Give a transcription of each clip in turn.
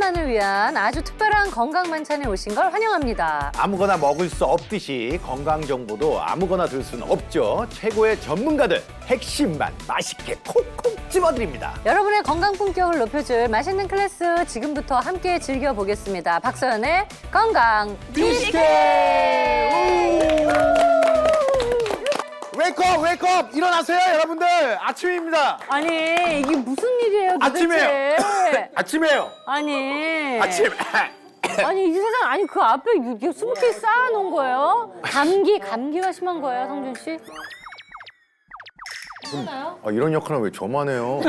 분만을 위한 아주 특별한 건강 만찬에 오신 걸 환영합니다. 아무거나 먹을 수 없듯이 건강 정보도 아무거나 들 수는 없죠. 최고의 전문가들 핵심만 맛있게 콕콕 집어드립니다. 여러분의 건강 품격을 높여줄 맛있는 클래스 지금부터 함께 즐겨보겠습니다. 박서연의 건강 뮤직해! 웨이크업 웨이크업 일어나세요 여러분들. 아침입니다. 아니 이게 무슨 일이에요 도대체? 아침이에요. 아침이에요. 아니 아침. 아니 이 세상 아니 그 앞에 이게 수북히 쌓아놓은 거예요? 감기가 심한 거예요 성준 씨? 이런 역할은 왜 저만 해요?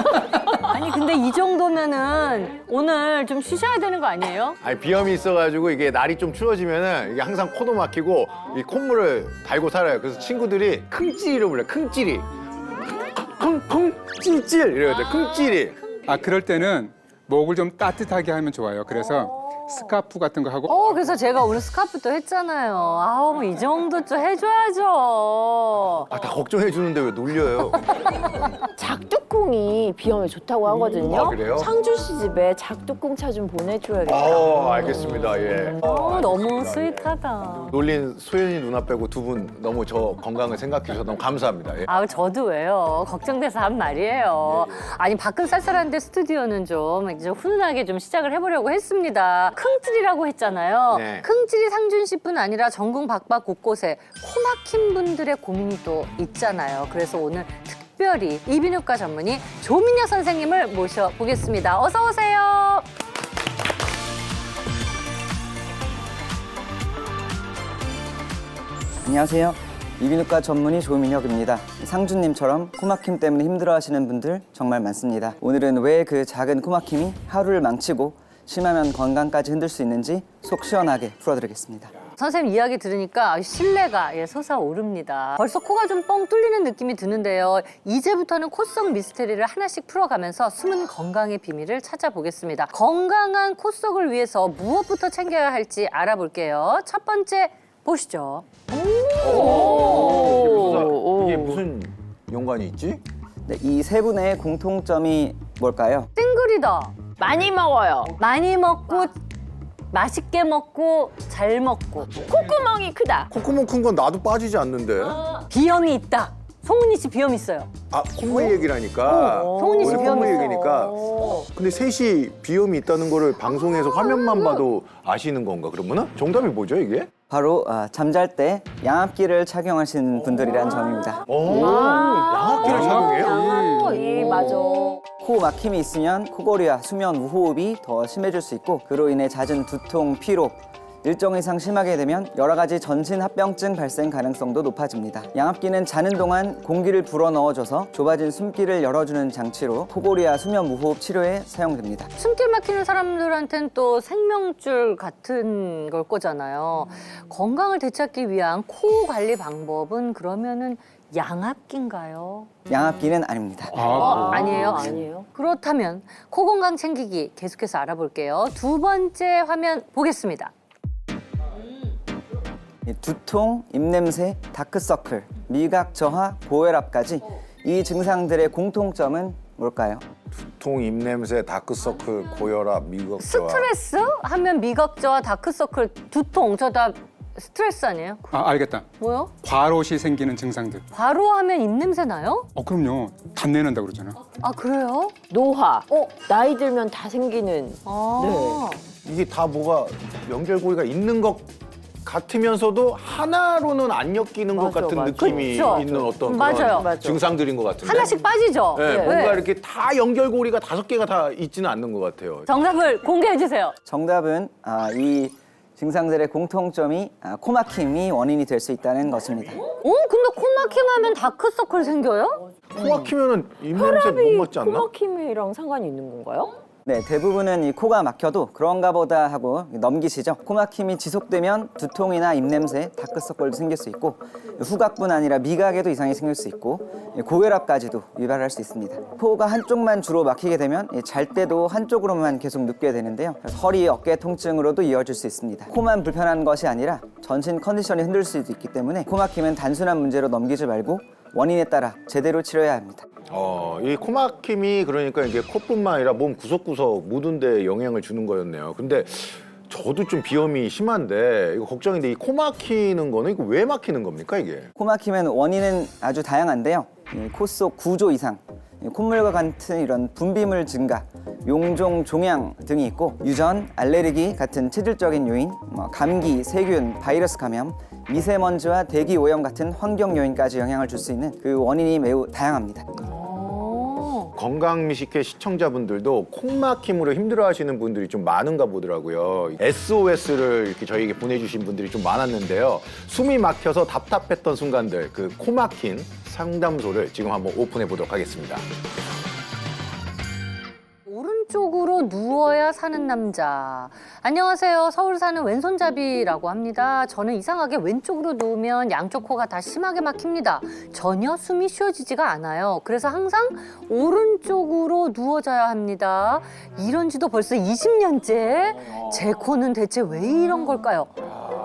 아니 근데 이 정도면은 오늘 좀 쉬셔야 되는 거 아니에요? 아니 비염이 있어가지고 이게 날이 좀 추워지면은 이게 항상 코도 막히고 이 콧물을 달고 살아요. 그래서 친구들이 킁찌리로 불러요. 킁찌리. 킁찌찔 이래야 돼. 킁찌리. 아, 그럴 때는 목을 좀 따뜻하게 하면 좋아요. 그래서 스카프 같은 거 하고 그래서 제가 오늘 스카프도 했잖아요. 아우 뭐 이 정도 좀 해줘야죠. 다 걱정해 주는데 왜 놀려요? 작두콩이 비염에 좋다고 하거든요. 아, 그래요? 상준 씨 집에 작두콩차 좀 보내줘야겠다. 알겠습니다. 예. 너무 스윗하다. 놀린 소연이 누나 빼고 두 분 너무 저 건강을 생각해 주셔서 너무 감사합니다. 예. 아우 저도 왜요? 걱정돼서 한 말이에요. 아니 밖은 쌀쌀한데 스튜디오는 좀 이제 훈훈하게 좀 시작을 해보려고 했습니다. 킁찌리라고 했잖아요. 네. 킁찌리 상준 씨뿐 아니라 전국 박박 곳곳에 코 막힌 분들의 고민이 또 있잖아요. 그래서 오늘 특별히 이비인후과 전문의 조민혁 선생님을 모셔보겠습니다. 어서 오세요. 안녕하세요. 이비인후과 전문의 조민혁입니다. 상준님처럼 코막힘 때문에 힘들어하시는 분들 정말 많습니다. 오늘은 왜 그 작은 코막힘이 하루를 망치고 심하면 건강까지 흔들 수 있는지 속 시원하게 풀어드리겠습니다. 선생님 이야기 들으니까 신뢰가 솟아오릅니다. 벌써 코가 좀 뻥 뚫리는 느낌이 드는데요. 이제부터는 콧속 미스테리를 하나씩 풀어가면서 숨은 건강의 비밀을 찾아보겠습니다. 건강한 콧속을 위해서 무엇부터 챙겨야 할지 알아볼게요. 첫 번째 보시죠. 이게 무슨 연관이 있지? 네, 이 세 분의 공통점이 뭘까요? 땡글이다. 많이 먹어요. 많이 먹고 맛있게 먹고 잘 먹고 콧구멍이 크다. 콧구멍 큰 건 나도 빠지지 않는데. 비염이 있다. 송은이 씨 비염 있어요. 콧물 얘기라니까. 송은이 씨 원래 비염 콧물 있어. 얘기니까. 근데 셋이 비염이 있다는 거를 방송에서 화면만 봐도 아시는 건가 그러면은? 정답이 뭐죠 이게? 바로 잠잘 때 양압기를 착용하시는 분들이란 점입니다. 양압기를 착용해요? 맞아. 코 막힘이 있으면 코골이와 수면 무호흡이 더 심해질 수 있고 그로 인해 잦은 두통, 피로, 일정 이상 심하게 되면 여러 가지 전신 합병증 발생 가능성도 높아집니다. 양압기는 자는 동안 공기를 불어넣어줘서 좁아진 숨길을 열어주는 장치로 코골이와 수면 무호흡 치료에 사용됩니다. 숨길 막히는 사람들한테는 또 생명줄 같은 걸 거잖아요. 건강을 되찾기 위한 코 관리 방법은 그러면은 양압기인가요? 양압기는 아닙니다. 아니에요? 아니에요. 그렇다면 코 건강 챙기기 계속해서 알아볼게요. 두 번째 화면 보겠습니다. 두통, 입냄새, 다크서클, 미각 저하, 고혈압까지 이 증상들의 공통점은 뭘까요? 두통, 입냄새, 다크서클, 고혈압, 미각 저하. 스트레스 하면 미각저하, 다크서클, 두통 저 다 스트레스 아니에요? 알겠다. 뭐요? 과로시 생기는 증상들. 바로 하면 입냄새 나요? 그럼요. 단내 난다 그러잖아. 아 그래요? 노화. 나이 들면 다 생기는. 아. 이게 다 뭐가 연결고리가 있는 것 같으면서도 하나로는 안 엮이는 것 맞아, 같은 맞아. 느낌이 그쵸? 있는 어떤 맞아요. 그런 증상들인 것 같은데. 하나씩 빠지죠? 네, 네. 뭔가 이렇게 다 연결고리가 5개가 다 있지는 않는 것 같아요. 정답을 공개해 주세요. 정답은 이 증상들의 공통점이 코막힘이 원인이 될 수 있다는 것입니다. 근데 코 막힘하면 다크서클 생겨요? 코 막히면은 입냄새 못 맡지 않나? 코막힘이랑 상관이 있는 건가요? 네, 대부분은 이 코가 막혀도 그런가 보다 하고 넘기시죠. 코 막힘이 지속되면 두통이나 입냄새, 다크서클도 생길 수 있고 후각뿐 아니라 미각에도 이상이 생길 수 있고 고혈압까지도 유발할 수 있습니다. 코가 한쪽만 주로 막히게 되면 잘 때도 한쪽으로만 계속 눕게 되는데요. 허리, 어깨 통증으로도 이어질 수 있습니다. 코만 불편한 것이 아니라 전신 컨디션이 흔들 수도 있기 때문에 코 막힘은 단순한 문제로 넘기지 말고 원인에 따라 제대로 치료해야 합니다. 이 코막힘이 그러니까 이게 코뿐만 아니라 몸 구석구석 모든 데 영향을 주는 거였네요. 근데 저도 좀 비염이 심한데 이거 걱정인데 이 코 막히는 거는 이거 왜 막히는 겁니까 이게? 코 막힘은 원인은 아주 다양한데요. 코 속 구조 이상, 콧물과 같은 이런 분비물 증가, 용종, 종양 등이 있고 유전, 알레르기 같은 체질적인 요인, 감기, 세균, 바이러스 감염, 미세먼지와 대기 오염 같은 환경 요인까지 영향을 줄 수 있는 그 원인이 매우 다양합니다. 건강미식회 시청자분들도 콧막힘으로 힘들어하시는 분들이 좀 많은가 보더라고요. SOS를 이렇게 저희에게 보내주신 분들이 좀 많았는데요. 숨이 막혀서 답답했던 순간들, 그 코막힘 상담소를 지금 한번 오픈해 보도록 하겠습니다. 오른쪽으로 누워야 사는 남자. 안녕하세요. 서울 사는 왼손잡이라고 합니다. 저는 이상하게 왼쪽으로 누우면 양쪽 코가 다 심하게 막힙니다. 전혀 숨이 쉬어지지가 않아요. 그래서 항상 오른쪽으로 누워 자야 합니다. 이런 지도 벌써 20년째. 제 코는 대체 왜 이런 걸까요?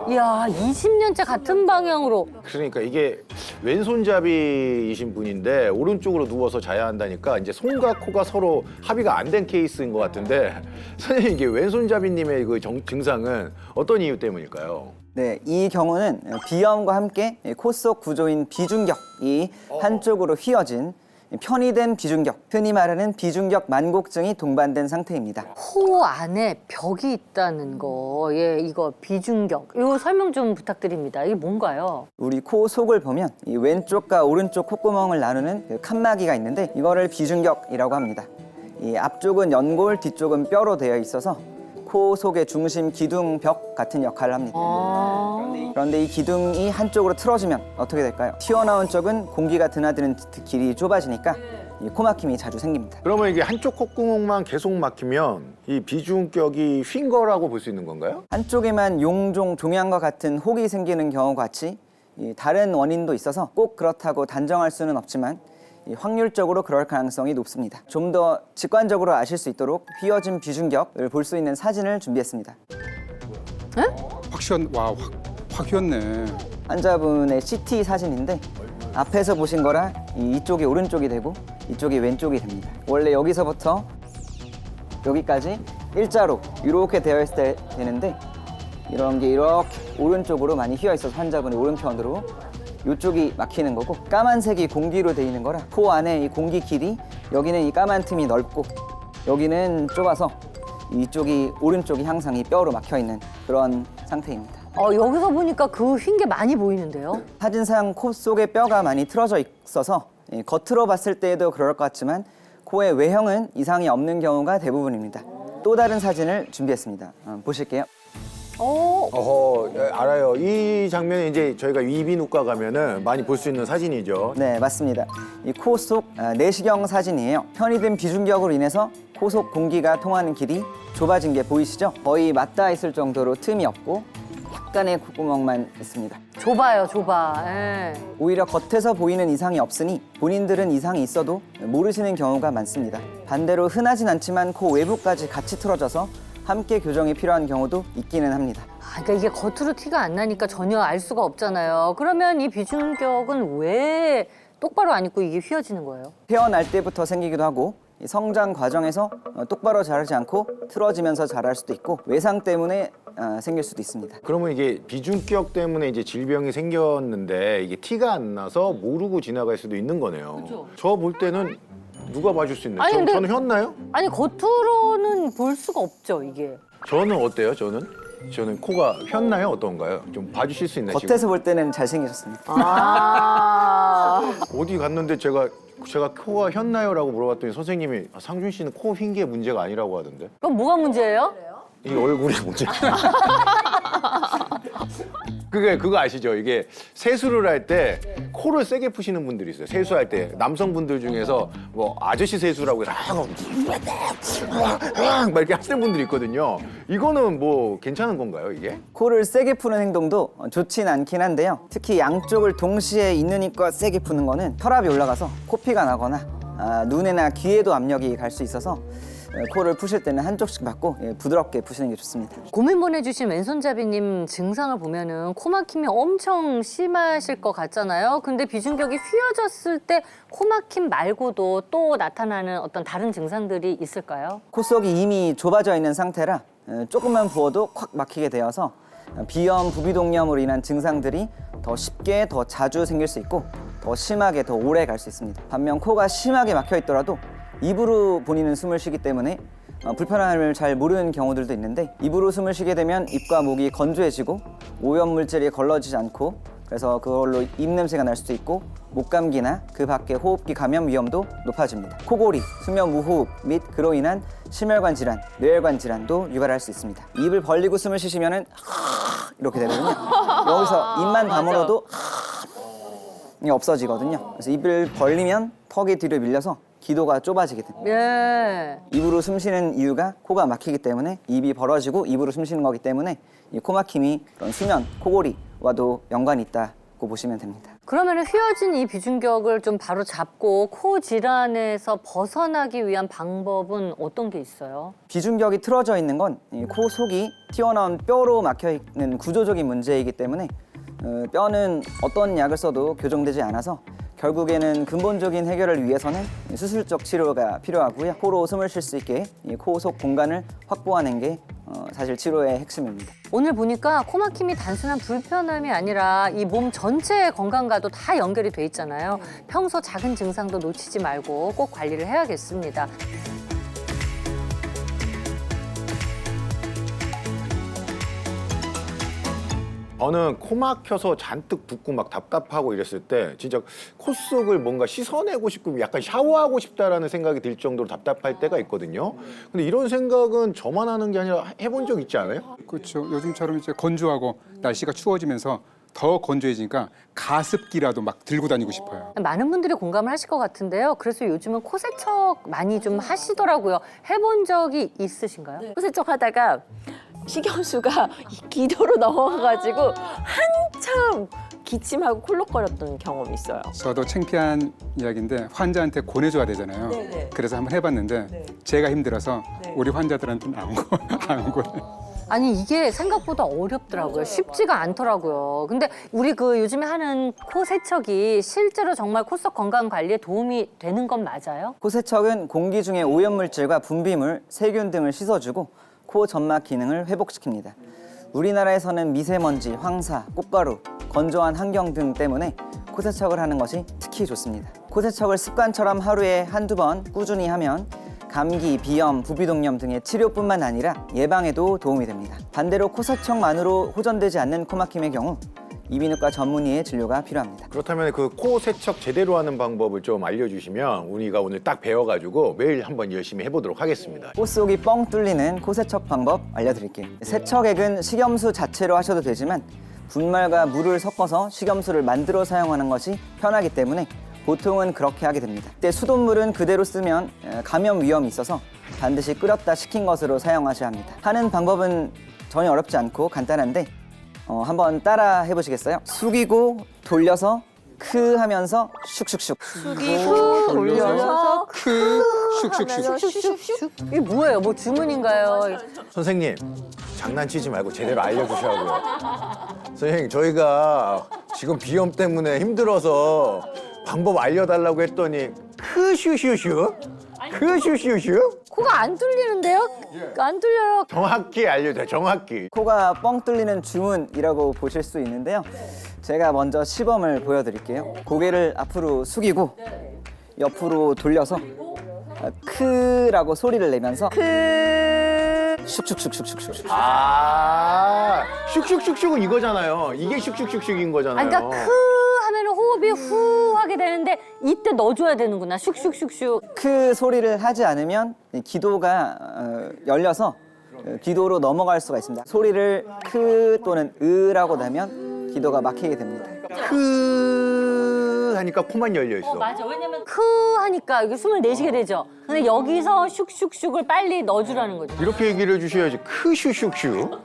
이야, 20년째 같은 방향으로. 그러니까 이게 왼손잡이이신 분인데 오른쪽으로 누워서 자야 한다니까 이제 손과 코가 서로 합의가 안 된 케이스인 것 같은데 선생님 이게 왼손잡이님의 그 증상은 어떤 이유 때문일까요? 네, 이 경우는 비염과 함께 코 속 구조인 비중격이 한쪽으로 휘어진 편의된 비중격, 흔히 말하는 비중격 만곡증이 동반된 상태입니다. 코 안에 벽이 있다는 거. 예, 이거 비중격. 이거 설명 좀 부탁드립니다. 이게 뭔가요? 우리 코 속을 보면 이 왼쪽과 오른쪽 콧구멍을 나누는 그 칸막이가 있는데 이거를 비중격이라고 합니다. 이 앞쪽은 연골, 뒤쪽은 뼈로 되어 있어서 코 속의 중심 기둥벽 같은 역할을 합니다. 그런데 이 기둥이 한쪽으로 틀어지면 어떻게 될까요? 튀어나온 쪽은 공기가 드나드는 길이 좁아지니까 이 코막힘이 자주 생깁니다. 그러면 이게 한쪽 콧구멍만 계속 막히면 이 비중격이 휜 거라고 볼 수 있는 건가요? 한쪽에만 용종, 종양과 같은 혹이 생기는 경우와 같이 이 다른 원인도 있어서 꼭 그렇다고 단정할 수는 없지만 이 확률적으로 그럴 가능성이 높습니다. 좀 더 직관적으로 아실 수 있도록 휘어진 비중격을 볼 수 있는 사진을 준비했습니다. 확 휘었네. 환자분의 CT 사진인데 앞에서 보신 거라 이쪽이 오른쪽이 되고 이쪽이 왼쪽이 됩니다. 원래 여기서부터 여기까지 일자로 이렇게 되어 있을 때 되는데 이런 게 이렇게 오른쪽으로 많이 휘어 있어서 환자분의 오른편으로 이쪽이 막히는 거고 까만색이 공기로 돼 있는 거라 코 안에 이 공기 길이 여기는 이 까만 틈이 넓고 여기는 좁아서 이쪽이 오른쪽이 항상 이 뼈로 막혀 있는 그런 상태입니다. 여기서 보니까 그 휜 게 많이 보이는데요? 사진상 코 속에 뼈가 많이 틀어져 있어서 겉으로 봤을 때에도 그럴 것 같지만 코의 외형은 이상이 없는 경우가 대부분입니다. 또 다른 사진을 준비했습니다. 보실게요. 알아요. 이 장면이 이제 저희가 이비인후과 가면은 많이 볼 수 있는 사진이죠. 네, 맞습니다. 이 코 속 내시경 사진이에요. 편의된 비중격으로 인해서 코 속 공기가 통하는 길이 좁아진 게 보이시죠? 거의 맞닿아 있을 정도로 틈이 없고 약간의 콧구멍만 있습니다. 좁아요, 좁아. 예. 오히려 겉에서 보이는 이상이 없으니 본인들은 이상이 있어도 모르시는 경우가 많습니다. 반대로 흔하진 않지만 코 외부까지 같이 틀어져서 함께 교정이 필요한 경우도 있기는 합니다. 그러니까 이게 겉으로 티가 안 나니까 전혀 알 수가 없잖아요. 그러면 이 비중격은 왜 똑바로 안 있고 이게 휘어지는 거예요? 태어날 때부터 생기기도 하고 이 성장 과정에서 똑바로 자라지 않고 틀어지면서 자랄 수도 있고 외상 때문에 생길 수도 있습니다. 그러면 이게 비중격 때문에 이제 질병이 생겼는데 이게 티가 안 나서 모르고 지나갈 수도 있는 거네요. 저 볼 때는 누가 봐줄 수 있나요? 아니, 근데- 저는 휘었나요? 아니, 겉으로는 볼 수가 없죠, 이게. 저는 어때요? 저는 코가 휘었나요? 어떤가요? 좀 봐주실 수 있나요? 겉에서 볼 때는 잘생기셨습니다. 지금? 어디 갔는데 제가 코가 휘었나요?라고 물어봤더니 선생님이 상준 씨는 코 휜 게 문제가 아니라고 하던데. 그럼 뭐가 문제예요? 이 얼굴이 문제. 그거 아시죠? 이게 세수를 할 때 코를 세게 푸시는 분들이 있어요. 세수할 때 남성분들 중에서 뭐 아저씨 세수라고 해서 막 이렇게 하시는 분들이 있거든요. 이거는 뭐 괜찮은 건가요, 이게? 코를 세게 푸는 행동도 좋진 않긴 한데요. 특히 양쪽을 동시에 있는 입과 세게 푸는 거는 혈압이 올라가서 코피가 나거나 눈에나 귀에도 압력이 갈 수 있어서 코를 푸실 때는 한쪽씩 받고 부드럽게 푸시는 게 좋습니다. 고민 보내주신 왼손잡이님 증상을 보면은 코막힘이 엄청 심하실 것 같잖아요. 근데 비중격이 휘어졌을 때 코막힘 말고도 또 나타나는 어떤 다른 증상들이 있을까요? 코 속이 이미 좁아져 있는 상태라 조금만 부어도 콱 막히게 되어서 비염, 부비동염으로 인한 증상들이 더 쉽게, 더 자주 생길 수 있고 더 심하게, 더 오래 갈 수 있습니다. 반면 코가 심하게 막혀 있더라도 입으로 본인은 숨을 쉬기 때문에 불편함을 잘 모르는 경우들도 있는데 입으로 숨을 쉬게 되면 입과 목이 건조해지고 오염물질이 걸러지지 않고 그래서 그걸로 입냄새가 날 수도 있고 목감기나 그 밖의 호흡기 감염 위험도 높아집니다. 코골이, 수면 무호흡 및 그로 인한 심혈관 질환, 뇌혈관 질환도 유발할 수 있습니다. 입을 벌리고 숨을 쉬시면은 이렇게 되거든요. 여기서 입만 다물어도 이게 없어지거든요. 그래서 입을 벌리면 턱이 뒤로 밀려서 기도가 좁아지게 됩니다. 예. 입으로 숨 쉬는 이유가 코가 막히기 때문에 입이 벌어지고 입으로 숨 쉬는 거기 때문에 이 코막힘이 그런 수면, 코골이와도 연관이 있다고 보시면 됩니다. 그러면 휘어진 이 비중격을 좀 바로 잡고 코 질환에서 벗어나기 위한 방법은 어떤 게 있어요? 비중격이 틀어져 있는 건 코 속이 튀어나온 뼈로 막혀 있는 구조적인 문제이기 때문에 뼈는 어떤 약을 써도 교정되지 않아서 결국에는 근본적인 해결을 위해서는 수술적 치료가 필요하고요. 코로 숨을 쉴 수 있게 코 속 공간을 확보하는 게 사실 치료의 핵심입니다. 오늘 보니까 코막힘이 단순한 불편함이 아니라 이 몸 전체의 건강과도 다 연결이 돼 있잖아요. 평소 작은 증상도 놓치지 말고 꼭 관리를 해야겠습니다. 저는 코 막혀서 잔뜩 붓고 막 답답하고 이랬을 때 진짜 코 속을 뭔가 씻어내고 싶고 약간 샤워하고 싶다라는 생각이 들 정도로 답답할 때가 있거든요. 근데 이런 생각은 저만 하는 게 아니라 해본 적 있지 않아요? 그렇죠. 요즘처럼 이제 건조하고 날씨가 추워지면서 더 건조해지니까 가습기라도 막 들고 다니고 싶어요. 많은 분들이 공감을 하실 것 같은데요. 그래서 요즘은 코 세척 많이 좀 하시더라고요. 해본 적이 있으신가요? 코세척 하다가 식염수가 기도로 넘어가가지고 한참 기침하고 콜록거렸던 경험이 있어요. 저도 창피한 이야기인데 환자한테 권해줘야 되잖아요. 네네. 그래서 한번 해봤는데 제가 힘들어서 우리 환자들한테는 안 권해요. 아니 이게 생각보다 어렵더라고요. 쉽지가 않더라고요. 근데 우리 그 요즘에 하는 코 세척이 실제로 정말 코 속 건강 관리에 도움이 되는 건 맞아요? 코 세척은 공기 중의 오염물질과 분비물, 세균 등을 씻어주고 코 점막 기능을 회복시킵니다. 우리나라에서는 미세먼지, 황사, 꽃가루, 건조한 환경 등 때문에 코 세척을 하는 것이 특히 좋습니다. 코 세척을 습관처럼 하루에 한두 번 꾸준히 하면 감기, 비염, 부비동염 등의 치료뿐만 아니라 예방에도 도움이 됩니다. 반대로 코 세척만으로 호전되지 않는 코막힘의 경우 이비인후과 전문의의 진료가 필요합니다. 그렇다면 그 코 세척 제대로 하는 방법을 좀 알려주시면 우리가 오늘 딱 배워가지고 매일 한번 열심히 해보도록 하겠습니다. 코 속이 뻥 뚫리는 코 세척 방법 알려드릴게요. 세척액은 식염수 자체로 하셔도 되지만 분말과 물을 섞어서 식염수를 만들어 사용하는 것이 편하기 때문에 보통은 그렇게 하게 됩니다. 이때 수돗물은 그대로 쓰면 감염 위험이 있어서 반드시 끓였다 식힌 것으로 사용하셔야 합니다. 하는 방법은 전혀 어렵지 않고 간단한데 한번 따라 해보시겠어요? 숙이고 돌려서 크 하면서 슉슉슉. 숙이고 돌려서 슉슉슉. 슉슉슉? 이게 뭐예요? 뭐 주문인가요? 선생님 장난치지 말고 제대로 알려주셔야고요. 선생님 저희가 지금 비염 때문에 힘들어서 방법 알려달라고 했더니 크슈슈슈? 크슈슈슈? 코가 안 뚫리는데요? 안 뚫려요. 정확히 알려줘요. 정확히. 코가 뻥 뚫리는 주문이라고 보실 수 있는데요. 제가 먼저 시범을 보여드릴게요. 고개를 앞으로 숙이고 옆으로 돌려서 크라고 소리를 내면서 슉슉슉슉슉슉. 아 슉슉슉슉은 이거잖아요. 이게 슉슉슉슉인 아, 거잖아요. 그러니까 크 하면 호흡이 후 하게 되는데 이때 넣어줘야 되는구나. 슉슉슉슉. 크 소리를 하지 않으면 기도가 열려서 기도로 넘어갈 수가 있습니다. 소리를 크 또는 으라고 내면 기도가 막히게 됩니다. 크 하니까 코만 열려 있어. 맞아. 왜냐면 크 하니까 이게 숨을 내쉬게 되죠. 근데 여기서 슉슉슉을 빨리 넣어주라는 거죠. 이렇게 얘기를 해주셔야지. 크슈슉슉.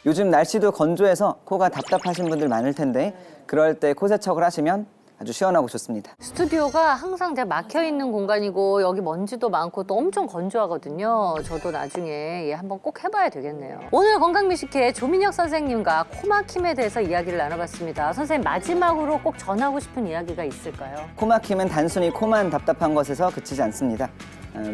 요즘 날씨도 건조해서 코가 답답하신 분들 많을 텐데 그럴 때 코 세척을 하시면 아주 시원하고 좋습니다. 스튜디오가 항상 제가 막혀 있는 공간이고 여기 먼지도 많고 또 엄청 건조하거든요. 저도 나중에 한번 꼭 해봐야 되겠네요. 오늘 건강미식회 조민혁 선생님과 코 막힘에 대해서 이야기를 나눠봤습니다. 선생님 마지막으로 꼭 전하고 싶은 이야기가 있을까요? 코 막힘은 단순히 코만 답답한 것에서 그치지 않습니다.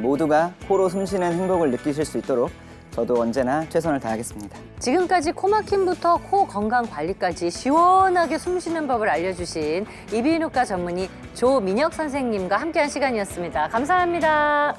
모두가 코로 숨쉬는 행복을 느끼실 수 있도록 저도 언제나 최선을 다하겠습니다. 지금까지 코 막힘부터 코 건강 관리까지 시원하게 숨쉬는 법을 알려주신 이비인후과 전문의 조민혁 선생님과 함께한 시간이었습니다. 감사합니다.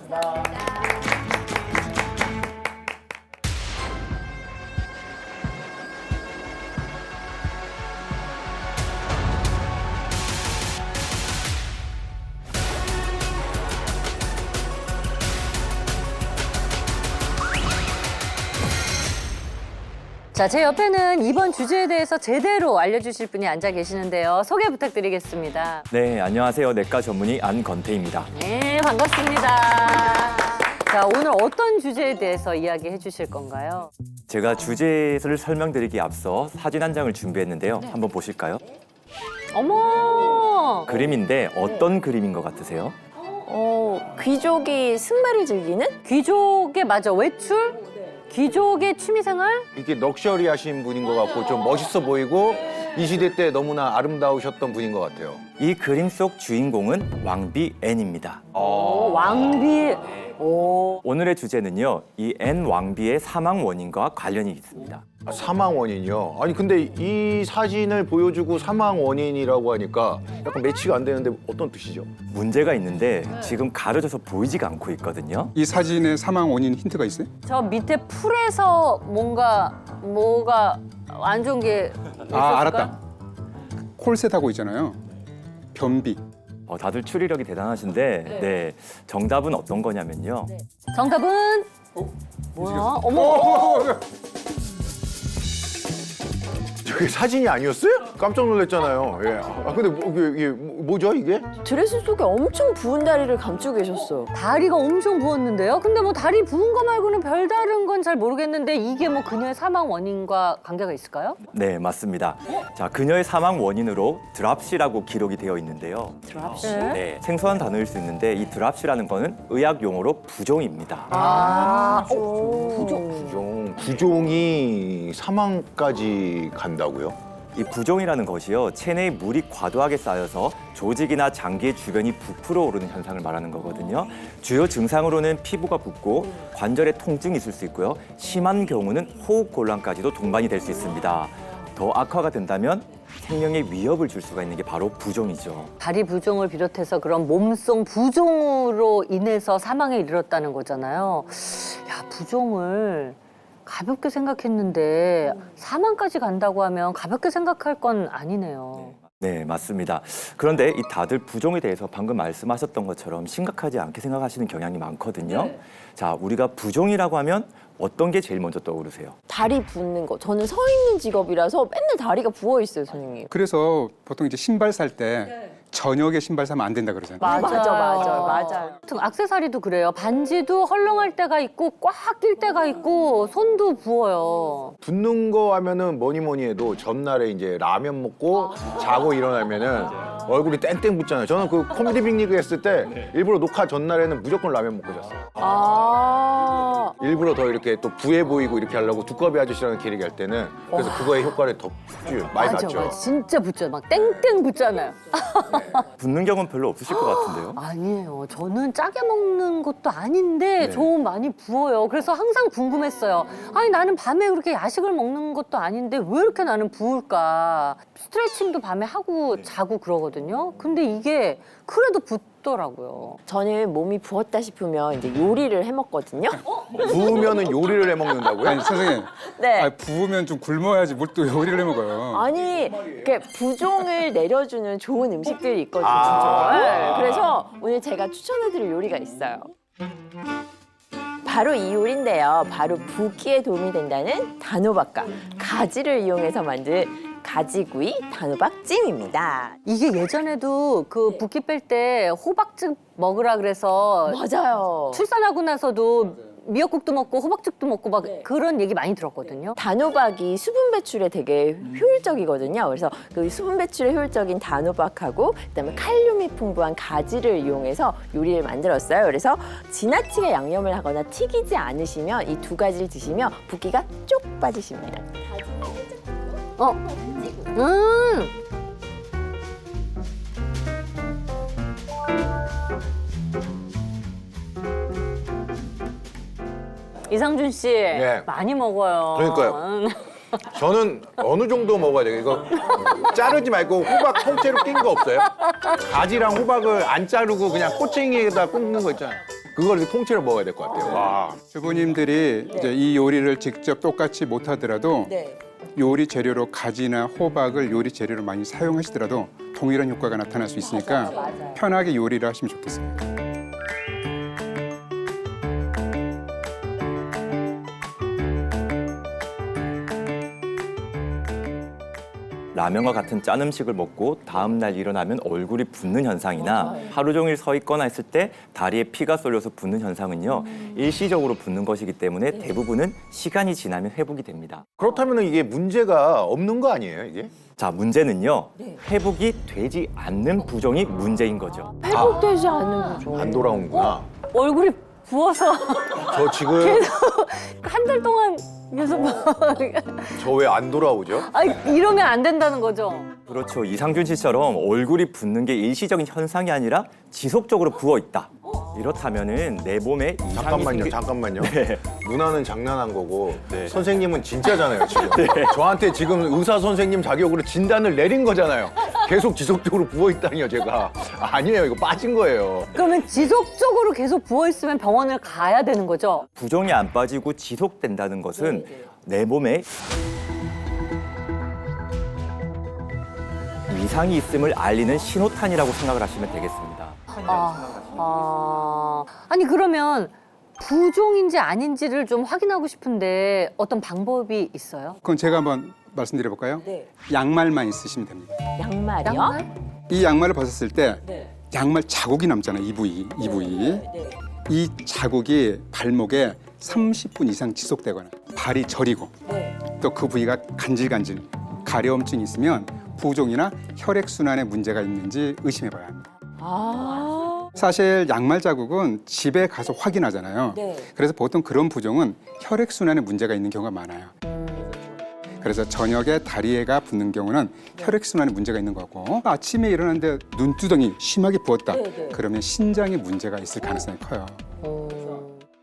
자, 제 옆에는 이번 주제에 대해서 제대로 알려주실 분이 앉아 계시는데요. 소개 부탁드리겠습니다. 네, 안녕하세요. 내과 전문의 안건태입니다. 네, 반갑습니다. 자, 오늘 어떤 주제에 대해서 이야기해 주실 건가요? 제가 주제를 설명드리기 앞서 사진 한 장을 준비했는데요. 한번 보실까요? 어머! 그림인데 어떤 그림인 것 같으세요? 귀족이 승마를 즐기는? 귀족의 맞아, 외출? 귀족의 취미생활? 이게 럭셔리하신 분인 것 같고 좀 멋있어 보이고 이 시대 때 너무나 아름다우셨던 분인 것 같아요. 이 그림 속 주인공은 왕비 앤입니다. 오, 왕비. 오. 오늘의 주제는요. 이 앤 왕비의 사망 원인과 관련이 있습니다. 사망 원인이요? 아니 근데 이 사진을 보여주고 사망 원인이라고 하니까 약간 매치가 안 되는데 어떤 뜻이죠? 문제가 있는데 지금 가려져서 보이지가 않고 있거든요. 이 사진의 사망 원인 힌트가 있어요? 저 밑에 풀에서 뭐가 안 좋은 게 있었을까요? 알았다. 콜셋하고 있잖아요. 변비. 다들 추리력이 대단하신데 네, 정답은 어떤 거냐면요. 정답은 뭐야? 어머. 저게 사진이 아니었어요? 깜짝 놀랐잖아요. 예. 아 근데 이게 뭐죠 이게? 드레스 속에 엄청 부은 다리를 감추고 계셨어요. 다리가 엄청 부었는데요. 근데 뭐 다리 부은 거 말고는 별다른 건 잘 모르겠는데 이게 뭐 그녀의 사망 원인과 관계가 있을까요? 네, 맞습니다. 자, 그녀의 사망 원인으로 드랍시라고 기록이 되어 있는데요. 드랍시? 네, 생소한 단어일 수 있는데 이 드랍시라는 거는 의학 용어로 부종입니다. 부종이 사망까지 간다고요? 이 부종이라는 것이요, 체내에 물이 과도하게 쌓여서 조직이나 장기의 주변이 부풀어 오르는 현상을 말하는 거거든요. 주요 증상으로는 피부가 붓고 관절에 통증이 있을 수 있고요. 심한 경우는 호흡 곤란까지도 동반이 될 수 있습니다. 더 악화가 된다면 생명에 위협을 줄 수가 있는 게 바로 부종이죠. 다리 부종을 비롯해서 그런 몸속 부종으로 인해서 사망에 이르렀다는 거잖아요. 야, 부종을 가볍게 생각했는데 사망까지 간다고 하면 가볍게 생각할 건 아니네요. 네, 맞습니다. 그런데 이 다들 부종에 대해서 방금 말씀하셨던 것처럼 심각하지 않게 생각하시는 경향이 많거든요. 자, 우리가 부종이라고 하면 어떤 게 제일 먼저 떠오르세요? 다리 붓는 거. 저는 서 있는 직업이라서 맨날 다리가 부어 있어요, 선생님. 그래서 보통 이제 신발 살 때 저녁에 신발 사면 안 된다 그러잖아요. 맞아요. 아무튼 액세서리도 그래요. 반지도 헐렁할 때가 있고 꽉 낄 때가 있고 손도 부어요. 붓는 거 하면은 뭐니 해도 전날에 이제 라면 먹고 자고 일어나면은 얼굴이 땡땡 붓잖아요. 저는 그 코미디 빅리그 했을 때 일부러 녹화 전날에는 무조건 라면 먹고 잤어요. 일부러 더 이렇게 또 부해 보이고 이렇게 하려고 두꺼비 아저씨라는 캐릭 할 때는 그래서 그거의 효과를 더 많이 봤죠. 맞아. 진짜 붓죠. 막 땡땡 붓잖아요. 붓는 경우는 별로 없으실 것 같은데요? 아니에요. 저는 짜게 먹는 것도 아닌데 좀 많이 부어요. 그래서 항상 궁금했어요. 아니 나는 밤에 그렇게 야식을 먹는 것도 아닌데 왜 이렇게 나는 부을까? 스트레칭도 밤에 하고 자고 그러거든요. 근데 이게 그래도 붓더라고요. 저는 몸이 부었다 싶으면 이제 요리를 해 먹거든요. 부으면은 요리를 해 먹는다고요? 아니 선생님, 네. 부으면 좀 굶어야지 뭘 또 요리를 해 먹어요. 아니, 이렇게 부종을 내려주는 좋은 음식들이 있거든요. 네, 그래서 오늘 제가 추천해드릴 요리가 있어요. 바로 이 요리인데요. 바로 붓기에 도움이 된다는 단호박과 가지를 이용해서 만든 가지구이 단호박찜입니다. 이게 예전에도 그 붓기 뺄 때 호박즙 먹으라 그래서 맞아요. 출산하고 나서도 미역국도 먹고 호박죽도 먹고 막 그런 얘기 많이 들었거든요. 단호박이 수분 배출에 되게 효율적이거든요. 그래서 그 수분 배출에 효율적인 단호박하고 그다음에 칼륨이 풍부한 가지를 이용해서 요리를 만들었어요. 그래서 지나치게 양념을 하거나 튀기지 않으시면 이 두 가지를 드시면 붓기가 쭉 빠지십니다. 어. 이상준 씨 많이 먹어요. 그러니까요. 저는 어느 정도 먹어야 돼요. 이거 자르지 말고 호박 통째로 낀 거 없어요? 가지랑 호박을 안 자르고 그냥 꼬챙이에다 꽂는 거 있잖아요. 그걸 이렇게 통째로 먹어야 될 것 같아요. 와. 주부님들이 이제 이 요리를 직접 똑같이 못하더라도 요리 재료로 가지나 호박을 요리 재료로 많이 사용하시더라도 동일한 효과가 나타날 수 있으니까 편하게 요리를 하시면 좋겠습니다. 라면과 같은 짠 음식을 먹고 다음 날 일어나면 얼굴이 붓는 현상이나 하루 종일 서 있거나 했을 때 다리에 피가 쏠려서 붓는 현상은요. 일시적으로 붓는 것이기 때문에 대부분은 시간이 지나면 회복이 됩니다. 그렇다면 이게 문제가 없는 거 아니에요, 이게? 자, 문제는요. 회복이 되지 않는 부종이 문제인 거죠. 회복되지 않는 거죠. 안 돌아오는구나. 얼굴이 부어서 저 지금 한 달 동안 계속 저 왜 안 돌아오죠? 아니 이러면 안 된다는 거죠. 그렇죠. 이상준 씨처럼 얼굴이 붓는 게 일시적인 현상이 아니라 지속적으로 부어 있다. 이렇다면은 내 몸에 이상이 잠깐만요. 네. 누나는 장난한 거고 네. 선생님은 진짜잖아요, 지금. 저한테 지금 의사 선생님 자격으로 진단을 내린 거잖아요. 계속 지속적으로 부어 있다니요, 제가. 아니에요, 이거 빠진 거예요. 그러면 지속적으로 계속 부어 있으면 병원을 가야 되는 거죠. 부종이 안 빠지고 지속된다는 것은 내 몸에 이상이 있음을 알리는 신호탄이라고 생각을 하시면 되겠습니다. 아니 그러면 부종인지 아닌지를 좀 확인하고 싶은데 어떤 방법이 있어요? 그건 제가 한번 말씀드려 볼까요? 양말만 있으시면 됩니다. 양말이요? 양말? 이 양말을 벗었을 때 양말 자국이 남잖아요. 이 부위. 이 자국이 발목에 30분 이상 지속되거나 발이 저리고 또 그 부위가 간질간질 가려움증이 있으면 부종이나 혈액순환에 문제가 있는지 의심해봐야 합니다. 사실 양말 자국은 집에 가서 확인하잖아요. 그래서 보통 그런 부종은 혈액순환에 문제가 있는 경우가 많아요. 그래서 저녁에 다리에가 붓는 경우는 혈액순환에 문제가 있는 거고 아침에 일어났는데 눈두덩이 심하게 부었다. 그러면 신장에 문제가 있을 가능성이 커요.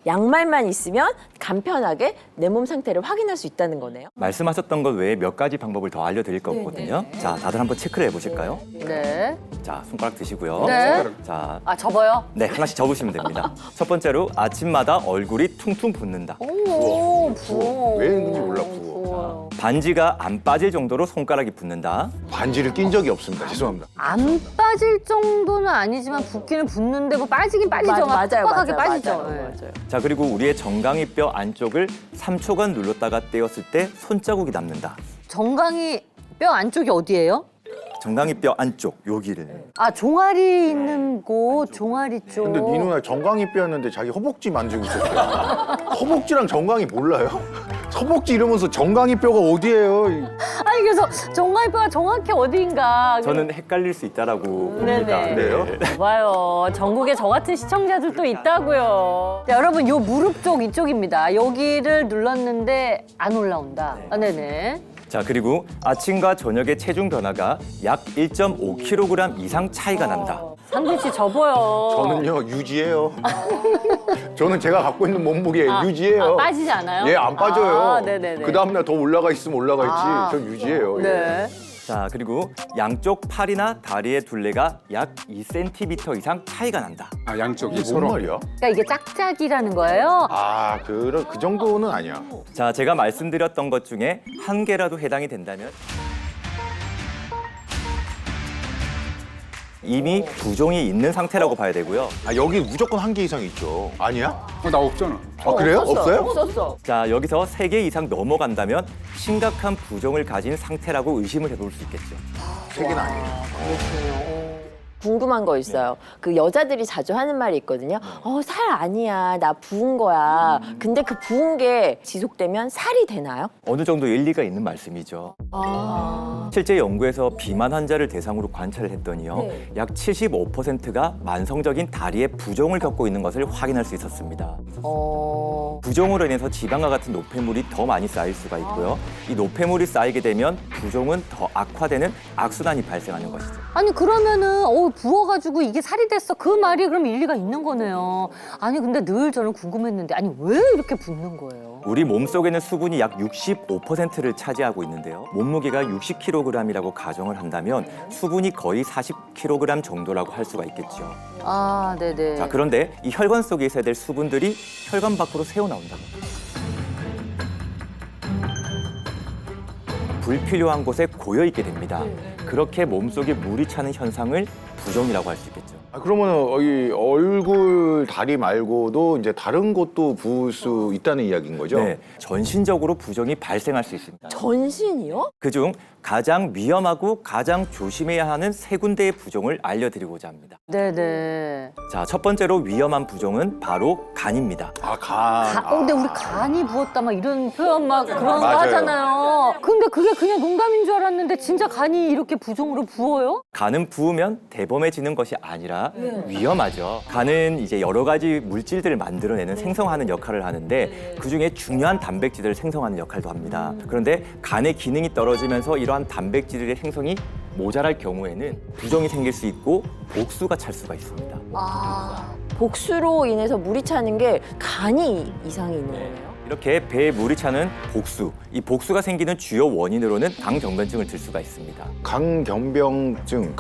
양말만 있으면 간편하게 내 몸 상태를 확인할 수 있다는 거네요. 말씀하셨던 것 외에 몇 가지 방법을 더 알려드릴 거거든요. 자, 다들 한번 체크를 해보실까요? 네. 자, 손가락 드시고요. 네. 자, 아 접어요? 네, 하나씩 접으시면 됩니다. 첫 번째로 아침마다 얼굴이 퉁퉁 붓는다. 오, 부어. 왜 있는지 몰라, 부어. 반지가 안 빠질 정도로 손가락이 붓는다. 반지를 낀 적이 없습니다. 죄송합니다. 안 빠질 정도는 아니지만 붓기는 붓는데 뭐 빠지긴 빠지죠. 막 빡빡하게 빠지죠. 네. 맞아요. 자, 그리고 우리의 정강이뼈 안쪽을 3초간 눌렀다가 떼었을 때 손자국이 남는다. 정강이 뼈 안쪽이 어디예요? 정강이뼈 안쪽, 여기를. 아 종아리 있는 곳, 종아리 쪽. 근데 니 누나 정강이 뼈였는데 자기 허벅지 만지고 있었어요. 허벅지랑 정강이 몰라요? 허벅지 이러면서 정강이 뼈가 어디예요? 아니 그래서 정강이 뼈가 정확히 어디인가. 저는 헷갈릴 수 있다라고 네네. 봅니다. 그래요? 봐요. 전국에 저 같은 시청자들도 있다고요. 자, 여러분, 요 무릎 쪽 이쪽입니다. 여기를 눌렀는데 안 올라온다. 아, 네네. 자, 그리고 아침과 저녁의 체중 변화가 약 1.5kg 이상 차이가 난다. 상준 씨 접어요. 저는요, 유지해요. 저는 제가 갖고 있는 몸무게 유지해요. 빠지지 않아요? 예, 안 빠져요. 아, 네네네. 그 다음날 더 올라가 있으면 올라가 있지. 아. 전 유지해요. 예. 네. 자, 그리고 양쪽 팔이나 다리의 둘레가 약 2cm 이상 차이가 난다. 아, 양쪽이 이게 서로. 뭔 말이야? 그러니까 이게 짝짝이라는 거예요? 아, 그 정도는 아니야. 자, 제가 말씀드렸던 것 중에 한 개라도 해당이 된다면 이미 부종이 있는 상태라고 봐야 되고요. 아, 여기 무조건 한 개 이상 있죠. 아니야? 나 없잖아. 아, 그래요? 없어요? 없었어. 자, 여기서 3개 이상 넘어간다면 심각한 부종을 가진 상태라고 의심을 해볼 수 있겠죠. 세 개는 아니에요. 궁금한 거 있어요. 그 여자들이 자주 하는 말이 있거든요. 살 아니야. 나 부은 거야. 근데 그 부은 게 지속되면 살이 되나요? 어느 정도 일리가 있는 말씀이죠. 아. 실제 연구에서 비만 환자를 대상으로 관찰을 했더니요. 네. 약 75%가 만성적인 다리에 부종을 겪고 있는 것을 확인할 수 있었습니다. 부종으로 인해서 지방과 같은 노폐물이 더 많이 쌓일 수가 있고요. 이 노폐물이 쌓이게 되면 부종은 더 악화되는 악순환이 발생하는 것이죠. 아니 그러면은 부어가지고 이게 살이 됐어 그 말이 그럼 일리가 있는 거네요. 아니 근데 늘 저는 궁금했는데 아니 왜 이렇게 붓는 거예요? 우리 몸속에는 수분이 약 65%를 차지하고 있는데요. 몸무게가 60kg이라고 가정을 한다면 수분이 거의 40kg 정도라고 할 수가 있겠죠. 아 네네. 자, 그런데 이 혈관 속에 있어야 될 수분들이 혈관 밖으로 새어나온다. 불필요한 곳에 고여 있게 됩니다. 그렇게 몸속에 물이 차는 현상을 부종이라고 할 수 있겠죠. 그러면 이 얼굴, 다리 말고도 이제 다른 곳도 부을 수 있다는 이야기인 거죠? 네, 전신적으로 부종이 발생할 수 있습니다. 전신이요? 그중 가장 위험하고 가장 조심해야 하는 세 군데의 부종을 알려드리고자 합니다. 네네. 자, 첫 번째로 위험한 부종은 바로 간입니다. 아, 간. 근데 우리 간이 부었다 막 이런 표현 막 그런 거 맞아요. 하잖아요. 근데 그게 그냥 농담인 줄 알았는데 진짜 간이 이렇게 부종으로 부어요? 간은 부으면 대범해지는 것이 아니라 위험하죠. 간은 이제 여러 가지 물질들을 만들어내는 생성하는 역할을 하는데 그중에 중요한 단백질을 생성하는 역할도 합니다. 그런데 간의 기능이 떨어지면서 이러한 단백질의 생성이 모자랄 경우에는 부종이 생길 수 있고 복수가 찰 수가 있습니다. 복수로 인해서 물이 차는 게 간이 이상이 있는 거네요. 이렇게 배에 물이 차는 복수, 이 복수가 생기는 주요 원인으로는 강경변증을 들 수가 있습니다. 강경병증,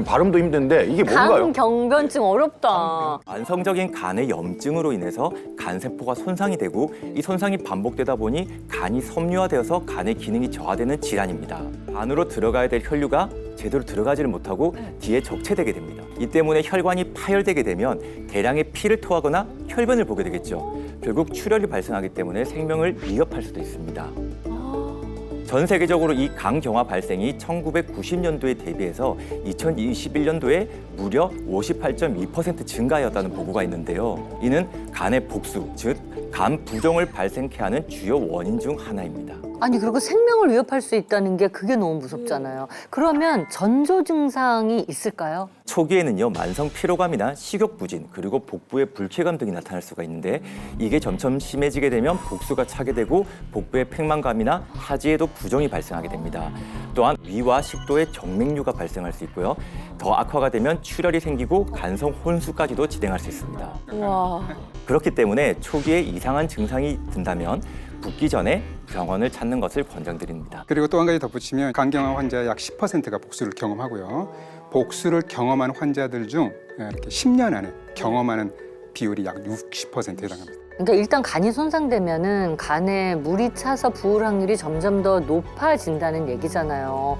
발음도 힘든데 이게 뭔가요? 강경변증 어렵다. 만성적인 간의 염증으로 인해서 간세포가 손상이 되고 이 손상이 반복되다 보니 간이 섬유화되어서 간의 기능이 저하되는 질환입니다. 안으로 들어가야 될 혈류가 제대로 들어가지를 못하고 뒤에 적체되게 됩니다. 이 때문에 혈관이 파열되게 되면 대량의 피를 토하거나 혈변을 보게 되겠죠. 결국 출혈이 발생하기 때문에 생명을 위협할 수도 있습니다. 전 세계적으로 이 강경화 발생이 1990년도에 대비해서 2021년도에 무려 58.2% 증가하였다는 보고가 있는데요. 이는 간의 복수, 즉 간 부종을 발생케 하는 주요 원인 중 하나입니다. 아니 그리고 생명을 위협할 수 있다는 게 그게 너무 무섭잖아요. 그러면 전조 증상이 있을까요? 초기에는요, 만성 피로감이나 식욕 부진, 그리고 복부의 불쾌감 등이 나타날 수가 있는데 이게 점점 심해지게 되면 복수가 차게 되고 복부의 팽만감이나 하지에도 부종이 발생하게 됩니다. 또한 위와 식도에 정맥류가 발생할 수 있고요. 더 악화가 되면 출혈이 생기고 간성 혼수까지도 진행할 수 있습니다. 와. 그렇기 때문에 초기에 이상한 증상이 든다면 붓기 전에 병원을 찾는 것을 권장드립니다. 그리고 또 한 가지 덧붙이면 간경화 환자의 약 10%가 복수를 경험하고요. 복수를 경험한 환자들 중 이렇게 10년 안에 경험하는 비율이 약 60%에 해당합니다. 그러니까 일단 간이 손상되면은 간에 물이 차서 부을 확률이 점점 더 높아진다는 얘기잖아요.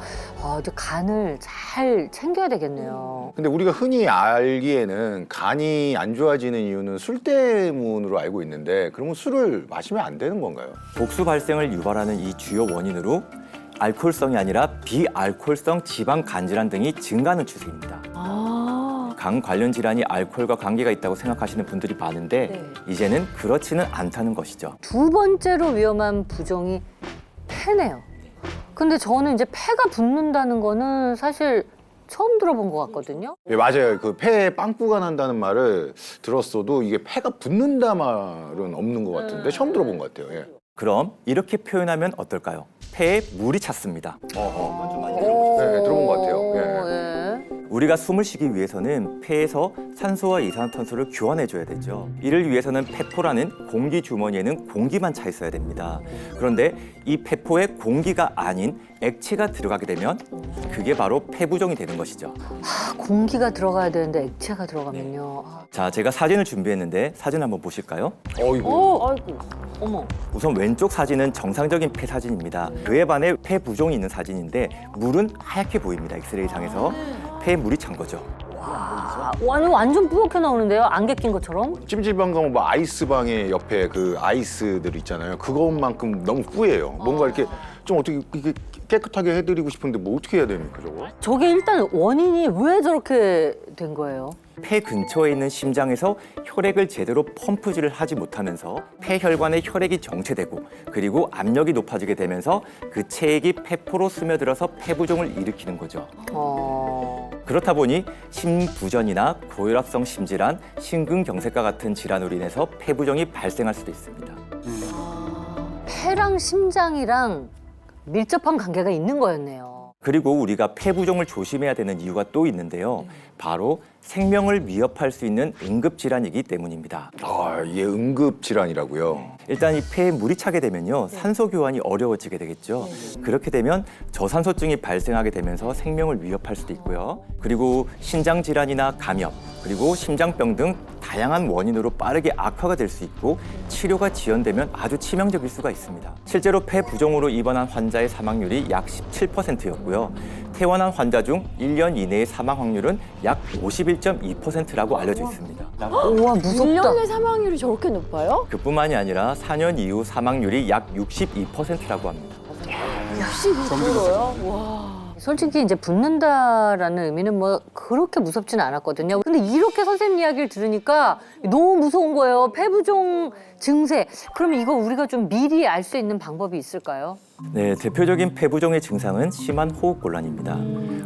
이제 간을 잘 챙겨야 되겠네요. 근데 우리가 흔히 알기에는 간이 안 좋아지는 이유는 술 때문으로 알고 있는데 그러면 술을 마시면 안 되는 건가요? 복수 발생을 유발하는 이 주요 원인으로 알코올성이 아니라 비알코올성 지방 간질환 등이 증가하는 추세입니다. 간 관련 질환이 알코올과 관계가 있다고 생각하시는 분들이 많은데 이제는 그렇지는 않다는 것이죠. 두 번째로 위험한 부종이 폐네요. 근데 저는 이제 폐가 붓는다는 거는 사실 처음 들어본 것 같거든요. 예, 맞아요. 그 폐에 빵꾸가 난다는 말을 들었어도 이게 폐가 붓는다 말은 없는 것 같은데 처음 들어본 것 같아요. 예. 그럼 이렇게 표현하면 어떨까요? 폐에 물이 찼습니다. 네, 들어본 것 같아요. 예. 우리가 숨을 쉬기 위해서는 폐에서 산소와 이산화탄소를 교환해줘야 되죠. 이를 위해서는 폐포라는 공기 주머니에는 공기만 차 있어야 됩니다. 그런데 이 폐포에 공기가 아닌 액체가 들어가게 되면 그게 바로 폐부종이 되는 것이죠. 공기가 들어가야 되는데 액체가 들어가면요. 자, 제가 사진을 준비했는데 사진 한번 보실까요? 어이구. 아이고. 어머. 우선 왼쪽 사진은 정상적인 폐 사진입니다. 그에 반해 폐 부종이 있는 사진인데 물은 하얗게 보입니다. 엑스레이상에서 폐에 물이 찬 거죠. 완전 뿌옇게 나오는데요? 안개 낀 것처럼? 찜질방 가면 뭐 아이스방에 옆에 그 아이스들 있잖아요. 그것만큼 너무 뿌예요. 뭔가 이렇게 좀 어떻게 이게 깨끗하게 해드리고 싶은데 뭐 어떻게 해야 됩니까, 저거? 저게 일단 원인이 왜 저렇게 된 거예요? 폐 근처에 있는 심장에서 혈액을 제대로 펌프질을 하지 못하면서 폐혈관에 혈액이 정체되고 그리고 압력이 높아지게 되면서 그 체액이 폐포로 스며들어서 폐부종을 일으키는 거죠. 그렇다 보니 심부전이나 고혈압성 심질환, 심근경색과 같은 질환으로 인해서 폐부종이 발생할 수도 있습니다. 폐랑 심장이랑 밀접한 관계가 있는 거였네요. 그리고 우리가 폐부종을 조심해야 되는 이유가 또 있는데요. 바로 생명을 위협할 수 있는 응급질환이기 때문입니다. 아, 이게 응급질환이라고요? 일단 이 폐에 물이 차게 되면요. 산소 교환이 어려워지게 되겠죠. 그렇게 되면 저산소증이 발생하게 되면서 생명을 위협할 수도 있고요. 그리고 신장 질환이나 감염, 그리고 심장병 등 다양한 원인으로 빠르게 악화가 될 수 있고 치료가 지연되면 아주 치명적일 수가 있습니다. 실제로 폐 부종으로 입원한 환자의 사망률이 약 17%였고요. 퇴원한 환자 중 1년 이내의 사망 확률은 약 51.2%라고 알려져 있습니다. 우와, 무섭다. 1년 내 사망률이 저렇게 높아요? 그뿐만이 아니라 4년 이후 사망률이 약 62%라고 합니다. 62%요? 와. 솔직히 이제 붓는다라는 의미는 뭐 그렇게 무섭지는 않았거든요. 근데 이렇게 선생님 이야기를 들으니까 너무 무서운 거예요. 폐부종 증세. 그럼 이거 우리가 좀 미리 알 수 있는 방법이 있을까요? 네, 대표적인 폐부종의 증상은 심한 호흡곤란입니다.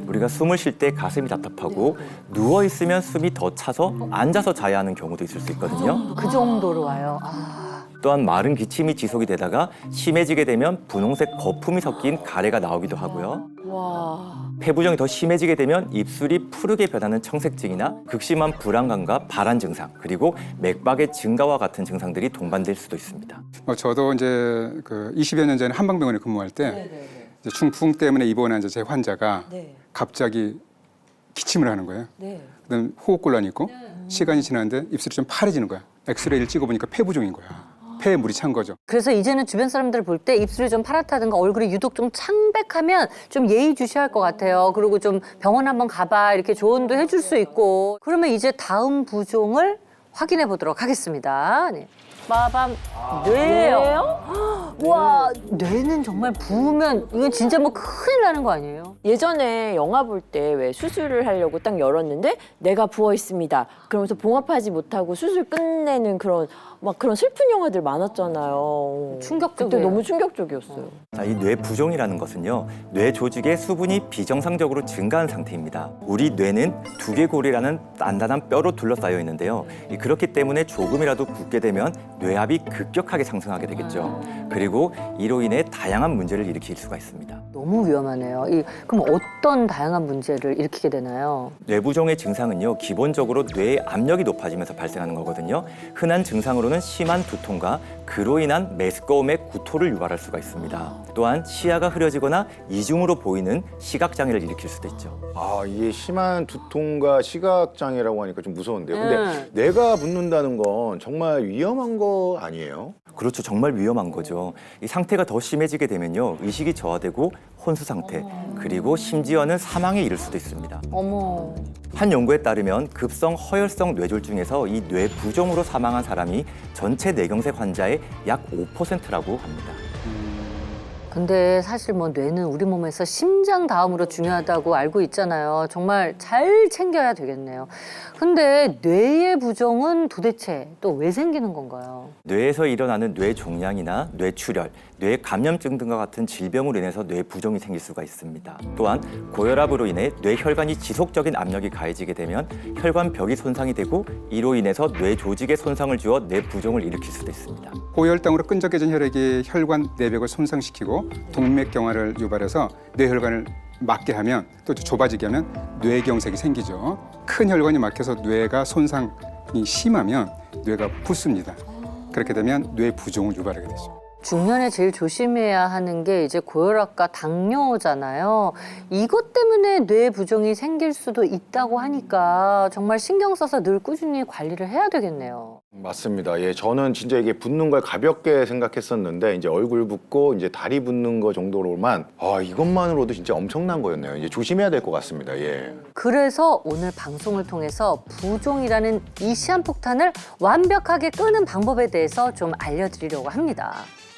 우리가 숨을 쉴 때 가슴이 답답하고 누워 있으면 숨이 더 차서 앉아서 자야 하는 경우도 있을 수 있거든요. 그 정도로 와요. 또한 마른 기침이 지속이 되다가 심해지게 되면 분홍색 거품이 섞인 가래가 나오기도 하고요. 와. 폐부종이 더 심해지게 되면 입술이 푸르게 변하는 청색증이나 극심한 불안감과 발한 증상, 그리고 맥박의 증가와 같은 증상들이 동반될 수도 있습니다. 저도 이제 그 20여 년 전에 한방병원에 근무할 때 이제 중풍 때문에 입원한 이제 제 환자가 갑자기 기침을 하는 거예요. 그다음 호흡곤란이 있고 시간이 지났는데 입술이 좀 파래지는 거야. 엑스레이를 찍어보니까 폐부종인 거야. 폐에 물이 찬 거죠. 그래서 이제는 주변 사람들 볼 때 입술이 좀 파랗다든가 얼굴이 유독 좀 창백하면 좀 예의주시할 것 같아요. 그리고 좀 병원 한번 가봐 이렇게 조언도 해줄 수 있고. 그러면 이제 다음 부종을 확인해 보도록 하겠습니다. 네. 빠밤. 뇌예요. 와, 뇌는 정말 부으면 이건 진짜 뭐 큰일 나는 거 아니에요? 예전에 영화 볼 때 왜 수술을 하려고 딱 열었는데 내가 부어 있습니다. 그러면서 봉합하지 못하고 수술 끝내는 그런 막 그런 슬픈 영화들 많았잖아요. 충격적이에요. 그때 너무 충격적이었어요. 자, 이 뇌부종이라는 것은요, 뇌 조직의 수분이 비정상적으로 증가한 상태입니다. 우리 뇌는 두개골이라는 단단한 뼈로 둘러싸여 있는데요. 그렇기 때문에 조금이라도 붓게 되면 뇌압이 급격하게 상승하게 되겠죠. 그리고 이로 인해 다양한 문제를 일으킬 수가 있습니다. 너무 위험하네요. 그럼 어떤 다양한 문제를 일으키게 되나요? 뇌부종의 증상은요, 기본적으로 뇌의 압력이 높아지면서 발생하는 거거든요. 흔한 증상으로는 심한 두통과 그로 인한 메스꺼움의 구토를 유발할 수가 있습니다. 또한 시야가 흐려지거나 이중으로 보이는 시각장애를 일으킬 수도 있죠. 아, 이게 심한 두통과 시각장애라고 하니까 좀 무서운데요. 근데 네. 뇌가 붓는다는 건 정말 위험한 거 아니에요? 그렇죠. 정말 위험한 거죠. 이 상태가 더 심해지게 되면요, 의식이 저하되고 혼수 상태, 그리고 심지어는 사망에 이를 수도 있습니다. 어머. 한 연구에 따르면 급성 허혈성 뇌졸중에서 이 뇌부종으로 사망한 사람이 전체 뇌경색 환자의 약 5%라고 합니다. 근데 사실 뭐 뇌는 우리 몸에서 심장 다음으로 중요하다고 알고 있잖아요. 정말 잘 챙겨야 되겠네요. 근데 뇌의 부종은 도대체 또 왜 생기는 건가요? 뇌에서 일어나는 뇌종양이나 뇌출혈, 뇌감염증 등과 같은 질병으로 인해서 뇌부종이 생길 수가 있습니다. 또한 고혈압으로 인해 뇌혈관이 지속적인 압력이 가해지게 되면 혈관벽이 손상이 되고 이로 인해서 뇌 조직에 손상을 주어 뇌부종을 일으킬 수도 있습니다. 고혈당으로 끈적해진 혈액이 혈관 내벽을 손상시키고 동맥경화를 유발해서 뇌혈관을 막게 하면 또 좁아지게 하면 뇌경색이 생기죠. 큰 혈관이 막혀서 뇌가 손상이 심하면 뇌가 붓습니다. 그렇게 되면 뇌부종을 유발하게 되죠. 중년에 제일 조심해야 하는 게 이제 고혈압과 당뇨잖아요. 이것 때문에 뇌 부종이 생길 수도 있다고 하니까 정말 신경 써서 늘 꾸준히 관리를 해야 되겠네요. 맞습니다. 예, 저는 진짜 이게 붓는 걸 가볍게 생각했었는데 이제 얼굴 붓고 이제 다리 붓는 거 정도로만 이것만으로도 진짜 엄청난 거였네요. 이제 조심해야 될 것 같습니다. 예. 그래서 오늘 방송을 통해서 부종이라는 이 시한폭탄을 완벽하게 끄는 방법에 대해서 좀 알려드리려고 합니다.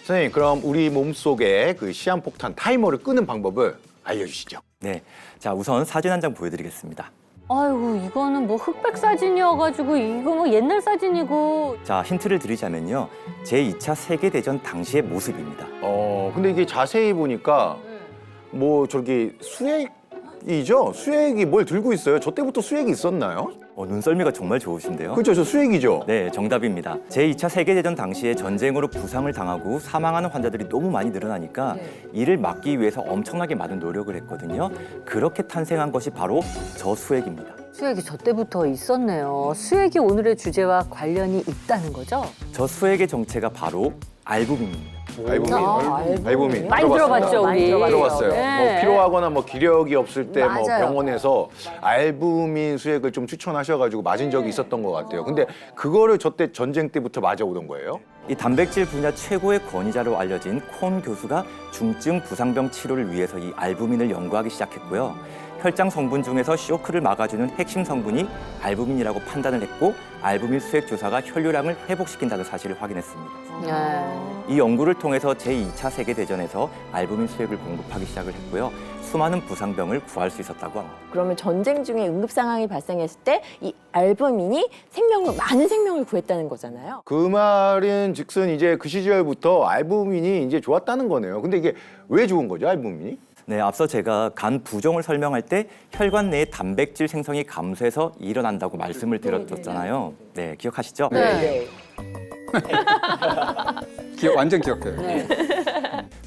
선생님, 그럼 우리 몸속에 그 시한폭탄 타이머를 끄는 방법을 알려주시죠. 네, 자 우선 사진 한 장 보여드리겠습니다. 아이고 이거는 뭐 흑백 사진이어가지고 이거 뭐 옛날 사진이고. 자 힌트를 드리자면요, 제2차 세계대전 당시의 모습입니다. 근데 이게 자세히 보니까 뭐 저기 수액이죠? 수액이 뭘 들고 있어요? 저 때부터 수액이 있었나요? 눈썰미가 정말 좋으신데요. 그렇죠, 저 수액이죠. 네, 정답입니다. 제2차 세계대전 당시에 전쟁으로 부상을 당하고 사망하는 환자들이 너무 많이 늘어나니까 이를 막기 위해서 엄청나게 많은 노력을 했거든요. 그렇게 탄생한 것이 바로 저 수액입니다. 수액이 저 때부터 있었네요. 수액이 오늘의 주제와 관련이 있다는 거죠? 저 수액의 정체가 바로 알부민입니다. 알부민. 많이 들어봤죠, 많이 우리. 들어봤어요. 들어봤어요. 네. 뭐 필요하거나 뭐 기력이 없을 때 뭐 맞아요. 병원에서 알부민 수액을 좀 추천하셔가지고 맞은 적이 있었던 것 같아요. 근데 그거를 저 때 전쟁 때부터 맞아오던 거예요? 이 단백질 분야 최고의 권위자로 알려진 콘 교수가 중증 부상병 치료를 위해서 이 알부민을 연구하기 시작했고요. 혈장 성분 중에서 쇼크를 막아주는 핵심 성분이 알부민이라고 판단을 했고, 알부민 수액 주사가 혈류량을 회복시킨다는 사실을 확인했습니다. 네. 이 연구를 통해서 제2차 세계대전에서 알부민 수액을 공급하기 시작을 했고요. 수많은 부상병을 구할 수 있었다고 합니다. 그러면 전쟁 중에 응급 상황이 발생했을 때 이 알부민이 많은 생명을 구했다는 거잖아요. 그 말은 즉슨 이제 그 시절부터 알부민이 이제 좋았다는 거네요. 근데 이게 왜 좋은 거죠, 알부민이? 네, 앞서 제가 간 부종을 설명할 때 혈관 내의 단백질 생성이 감소해서 일어난다고 말씀을 드렸잖아요. 네, 기억하시죠? 네. 완전 기억해요.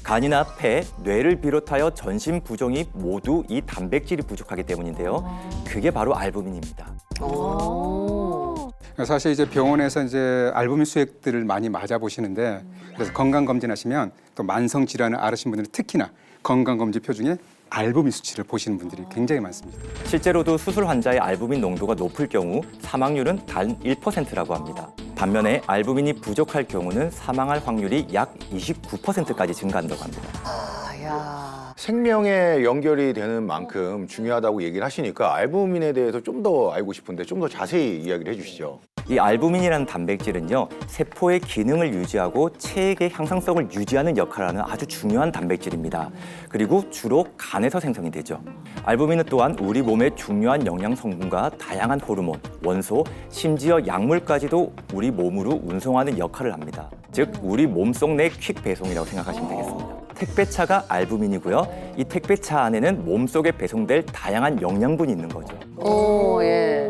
간이나 폐, 뇌를 비롯하여 전신 부종이 모두 이 단백질이 부족하기 때문인데요. 그게 바로 알부민입니다. 사실 이제 병원에서 이제 알부민 수액들을 많이 맞아 보시는데, 그래서 건강 검진하시면 또 만성 질환을 앓으신 분들은 특히나 건강 검진표 중에 알부민 수치를 보시는 분들이 굉장히 많습니다. 실제로도 수술 환자의 알부민 농도가 높을 경우 사망률은 단 1%라고 합니다. 반면에 알부민이 부족할 경우는 사망할 확률이 약 29%까지 증가한다고 합니다. 야. 생명에 연결이 되는 만큼 중요하다고 얘기를 하시니까 알부민에 대해서 좀 더 알고 싶은데 좀 더 자세히 이야기를 해주시죠. 이 알부민이라는 단백질은요, 세포의 기능을 유지하고 체액의 향상성을 유지하는 역할을 하는 아주 중요한 단백질입니다. 그리고 주로 간에서 생성이 되죠. 알부민은 또한 우리 몸의 중요한 영양 성분과 다양한 호르몬, 원소, 심지어 약물까지도 우리 몸으로 운송하는 역할을 합니다. 즉, 우리 몸속 내 퀵 배송이라고 생각하시면 되겠습니다. 택배차가 알부민이고요. 이 택배차 안에는 몸속에 배송될 다양한 영양분이 있는 거죠. 예.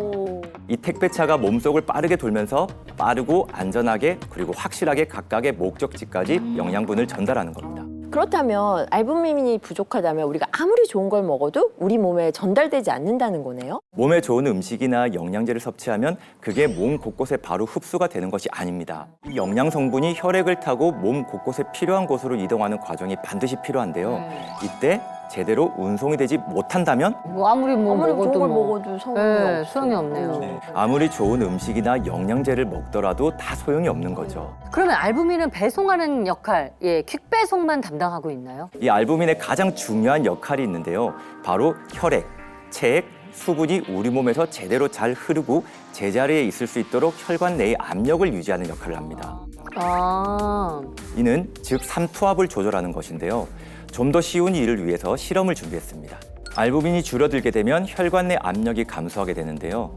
이 택배차가 몸속을 빠르게 돌면서 빠르고 안전하게 그리고 확실하게 각각의 목적지까지 영양분을 전달하는 겁니다. 그렇다면 알부민이 부족하다면 우리가 아무리 좋은 걸 먹어도 우리 몸에 전달되지 않는다는 거네요? 몸에 좋은 음식이나 영양제를 섭취하면 그게 몸 곳곳에 바로 흡수가 되는 것이 아닙니다. 이 영양 성분이 혈액을 타고 몸 곳곳에 필요한 곳으로 이동하는 과정이 반드시 필요한데요. 이때 제대로 운송이 되지 못한다면 뭐 아무리 뭐 아무리 먹어도 좋은 걸 뭐. 먹어도 소용이 네, 없어. 소용이 없네요. 아무리 좋은 음식이나 영양제를 먹더라도 다 소용이 없는 거죠. 그러면 알부민은 배송하는 역할, 퀵 배송만 담당하고 있나요? 이 알부민의 가장 중요한 역할이 있는데요. 바로 혈액, 체액, 수분이 우리 몸에서 제대로 잘 흐르고 제자리에 있을 수 있도록 혈관 내의 압력을 유지하는 역할을 합니다. 아, 이는 즉 삼투압을 조절하는 것인데요. 좀 더 쉬운 일을 위해서 실험을 준비했습니다. 알부민이 줄어들게 되면 혈관 내 압력이 감소하게 되는데요.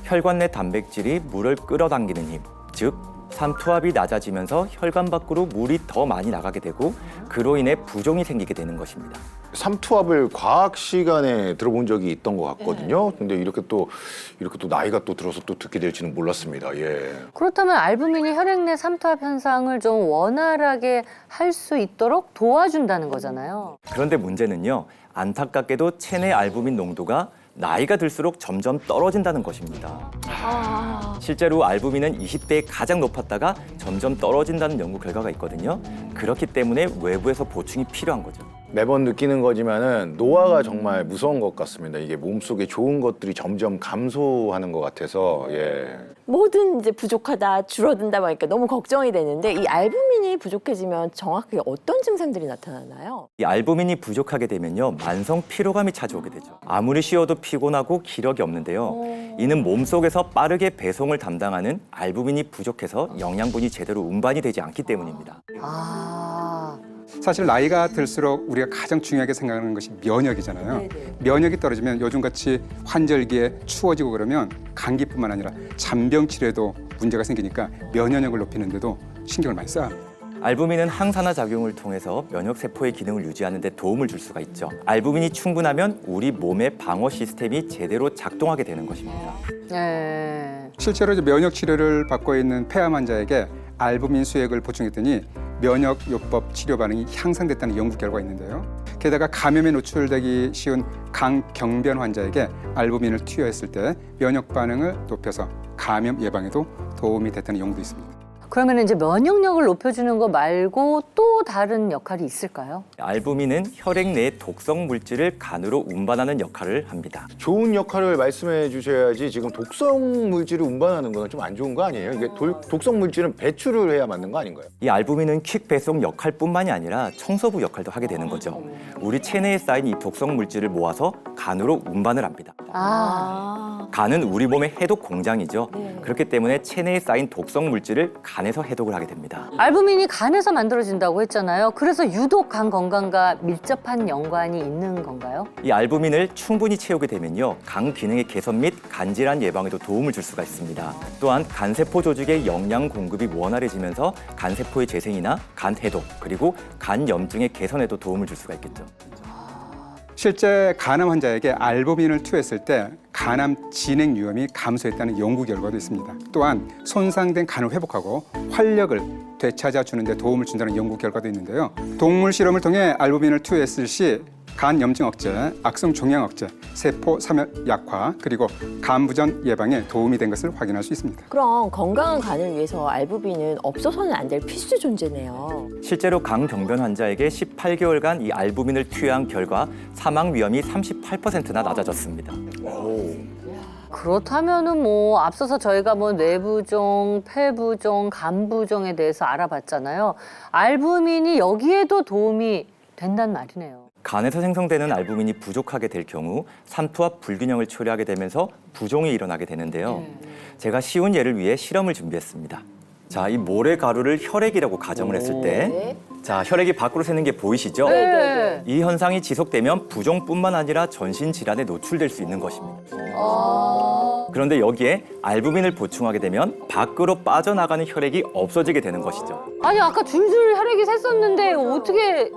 혈관 내 단백질이 물을 끌어당기는 힘, 즉 삼투압이 낮아지면서 혈관 밖으로 물이 더 많이 나가게 되고 그로 인해 부종이 생기게 되는 것입니다. 삼투압을 과학 시간에 들어본 적이 있던 것 같거든요. 근데 이렇게 또 나이가 또 들어서 또 듣게 될지는 몰랐습니다. 예. 그렇다면 알부민이 혈액 내 삼투압 현상을 좀 원활하게 할 수 있도록 도와준다는 거잖아요. 그런데 문제는요. 안타깝게도 체내 알부민 농도가 나이가 들수록 점점 떨어진다는 것입니다. 실제로 알부민은 20대에 가장 높았다가 점점 떨어진다는 연구 결과가 있거든요. 그렇기 때문에 외부에서 보충이 필요한 거죠. 매번 느끼는 거지만은 노화가 정말 무서운 것 같습니다. 이게 몸속에 좋은 것들이 점점 감소하는 것 같아서 예. 뭐든 이제 부족하다, 줄어든다 보니까 너무 걱정이 되는데 이 알부민이 부족해지면 정확하게 어떤 증상들이 나타나나요? 이 알부민이 부족하게 되면요, 만성 피로감이 찾아오게 되죠. 아무리 쉬어도 피곤하고 기력이 없는데요. 이는 몸속에서 빠르게 배송을 담당하는 알부민이 부족해서 영양분이 제대로 운반이 되지 않기 때문입니다. 아, 사실 나이가 들수록 우리가 가장 중요하게 생각하는 것이 면역이잖아요. 면역이 떨어지면 요즘같이 환절기에 추워지고 그러면 감기뿐만 아니라 잔병 치료에도 문제가 생기니까 면역력을 높이는 데도 신경을 많이 써야 합니다. 알부민은 항산화 작용을 통해서 면역 세포의 기능을 유지하는 데 도움을 줄 수가 있죠. 알부민이 충분하면 우리 몸의 방어 시스템이 제대로 작동하게 되는 것입니다. 네. 실제로 이제 면역 치료를 받고 있는 폐암 환자에게 알부민 수액을 보충했더니 면역요법 치료 반응이 향상됐다는 연구 결과가 있는데요. 게다가 감염에 노출되기 쉬운 강경변 환자에게 알부민을 투여했을 때 면역 반응을 높여서 감염 예방에도 도움이 됐다는 연구도 있습니다. 그러면 이제 면역력을 높여주는 거 말고 또 다른 역할이 있을까요? 알부민은 혈액 내 독성 물질을 간으로 운반하는 역할을 합니다. 좋은 역할을 말씀해 주셔야지 지금 독성 물질을 운반하는 건 좀 안 좋은 거 아니에요? 이게 독성 물질은 배출을 해야 맞는 거 아닌가요? 이 알부민은 퀵 배송 역할뿐만이 아니라 청소부 역할도 하게 되는 거죠. 우리 체내에 쌓인 이 독성 물질을 모아서 간으로 운반을 합니다. 간은 우리 몸의 해독 공장이죠. 그렇기 때문에 체내에 쌓인 독성 물질을 간에서 해독을 하게 됩니다. 알부민이 간에서 만들어진다고 했잖아요. 그래서 유독 간 건강과 밀접한 연관이 있는 건가요? 이 알부민을 충분히 채우게 되면요, 간 기능의 개선 및 간질환 예방에도 도움을 줄 수가 있습니다. 또한 간세포 조직의 영양 공급이 원활해지면서 간세포의 재생이나 간 해독, 그리고 간 염증의 개선에도 도움을 줄 수가 있겠죠. 실제 간암 환자에게 알부민을 투여했을 때 간암 진행 위험이 감소했다는 연구 결과도 있습니다. 또한 손상된 간을 회복하고 활력을 되찾아주는 데 도움을 준다는 연구 결과도 있는데요. 동물 실험을 통해 알부민을 투여했을 시 간 염증 억제, 악성 종양 억제, 세포 사멸 약화, 그리고 간 부전 예방에 도움이 된 것을 확인할 수 있습니다. 그럼 건강한 간을 위해서 알부민은 없어서는 안 될 필수 존재네요. 실제로 강경변 환자에게 18개월간 이 알부민을 투여한 결과 사망 위험이 38%나 낮아졌습니다. 그렇다면은 뭐 앞서서 저희가 뭐 뇌부종, 폐부종, 간부종에 대해서 알아봤잖아요. 알부민이 여기에도 도움이 된단 말이네요. 간에서 생성되는 알부민이 부족하게 될 경우 삼투압 불균형을 초래하게 되면서 부종이 일어나게 되는데요. 제가 쉬운 예를 위해 실험을 준비했습니다. 자, 이 모래 가루를 혈액이라고 가정을 했을 때, 자, 혈액이 밖으로 새는 게 보이시죠? 네. 이 현상이 지속되면 부종뿐만 아니라 전신 질환에 노출될 수 있는 것입니다. 그런데 여기에 알부민을 보충하게 되면 밖으로 빠져나가는 혈액이 없어지게 되는 것이죠. 아니 아까 줄줄 혈액이 샜었는데 어떻게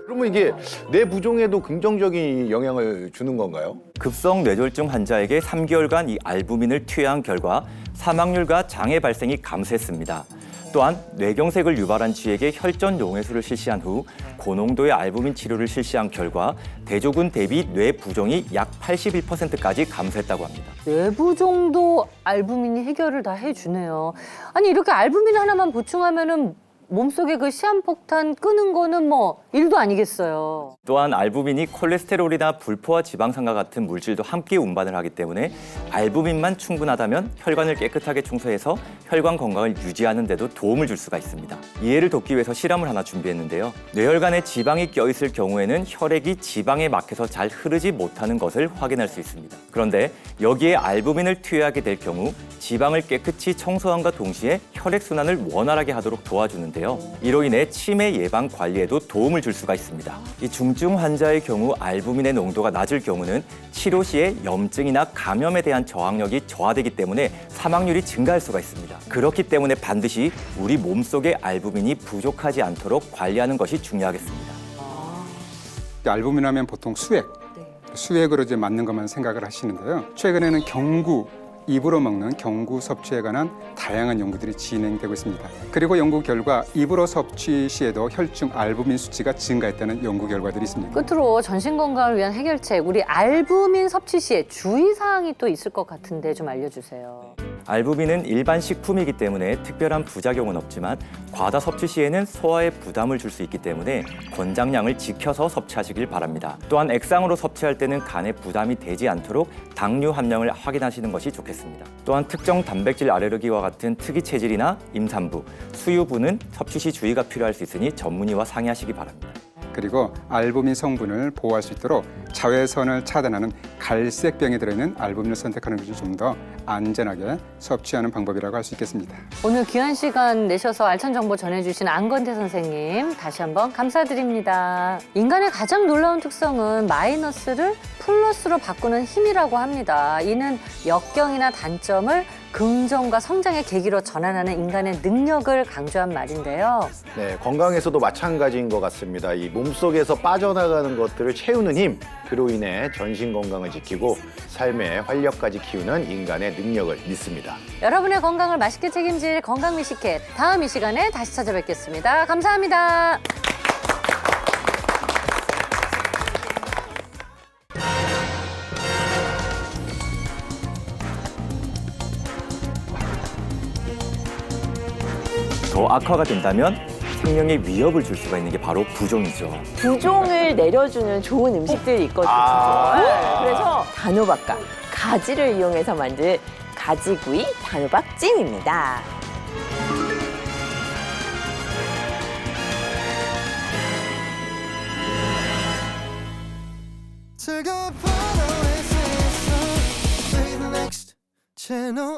그러면 이게 뇌 부종에도 긍정적인 영향을 주는 건가요? 급성 뇌졸중 환자에게 3개월간 이 알부민을 투여한 결과 사망률과 장애 발생이 감소했습니다. 또한 뇌경색을 유발한 쥐에게 혈전 용해수를 실시한 후 고농도의 알부민 치료를 실시한 결과 대조군 대비 뇌 부종이 약 81%까지 감소했다고 합니다. 뇌부종도 알부민이 해결을 다 해주네요. 아니 이렇게 알부민 하나만 보충하면은 몸속에 그 시한폭탄 끄는 거는 뭐 일도 아니겠어요. 또한 알부민이 콜레스테롤이나 불포화 지방산과 같은 물질도 함께 운반을 하기 때문에 알부민만 충분하다면 혈관을 깨끗하게 청소해서 혈관 건강을 유지하는 데도 도움을 줄 수가 있습니다. 이해를 돕기 위해서 실험을 하나 준비했는데요. 뇌혈관에 지방이 껴있을 경우에는 혈액이 지방에 막혀서 잘 흐르지 못하는 것을 확인할 수 있습니다. 그런데 여기에 알부민을 투여하게 될 경우 지방을 깨끗이 청소함과 동시에 혈액순환을 원활하게 하도록 도와주는데요. 이로 인해 치매 예방 관리에도 도움을 줄 수가 있습니다. 이 중증 환자의 경우 알부민의 농도가 낮을 경우는 치료 시에 염증이나 감염에 대한 저항력이 저하되기 때문에 사망률이 증가할 수가 있습니다. 그렇기 때문에 반드시 우리 몸속의 알부민이 부족하지 않도록 관리하는 것이 중요하겠습니다. 알부민 하면 보통 수액으로 이제 맞는 것만 생각을 하시는데요. 최근에는 경구 입으로 먹는 경구 섭취에 관한 다양한 연구들이 진행되고 있습니다. 그리고 연구 결과 입으로 섭취 시에도 혈중 알부민 수치가 증가했다는 연구 결과들이 있습니다. 끝으로 전신 건강을 위한 해결책, 우리 알부민 섭취 시에 주의사항이 또 있을 것 같은데 좀 알려주세요. 알부민은 일반 식품이기 때문에 특별한 부작용은 없지만 과다 섭취 시에는 소화에 부담을 줄 수 있기 때문에 권장량을 지켜서 섭취하시길 바랍니다. 또한 액상으로 섭취할 때는 간에 부담이 되지 않도록 당류 함량을 확인하시는 것이 좋겠습니다. 또한 특정 단백질 알레르기와 같은 특이 체질이나 임산부, 수유부는 섭취 시 주의가 필요할 수 있으니 전문의와 상의하시기 바랍니다. 그리고 알부민 성분을 보호할 수 있도록 자외선을 차단하는 갈색병에 들어있는 알부민을 선택하는 것이 좀 더 안전하게 섭취하는 방법이라고 할 수 있겠습니다. 오늘 귀한 시간 내셔서 알찬 정보 전해주신 안건태 선생님 다시 한번 감사드립니다. 인간의 가장 놀라운 특성은 마이너스를 플러스로 바꾸는 힘이라고 합니다. 이는 역경이나 단점을 긍정과 성장의 계기로 전환하는 인간의 능력을 강조한 말인데요. 네, 건강에서도 마찬가지인 것 같습니다. 이 몸속에서 빠져나가는 것들을 채우는 힘, 그로 인해 전신 건강을 지키고 삶의 활력까지 키우는 인간의 능력을 믿습니다. 여러분의 건강을 맛있게 책임질 건강 미식회, 다음 이 시간에 다시 찾아뵙겠습니다. 감사합니다. 더 악화가 된다면 생명에 위협을 줄 수가 있는 게 바로 부종이죠. 부종을 내려주는 좋은 음식들이 있거든요. 네, 그래서 단호박과 가지를 이용해서 만든 가지구이 단호박찜입니다. 즐거운 하루의 세상 Play the next channel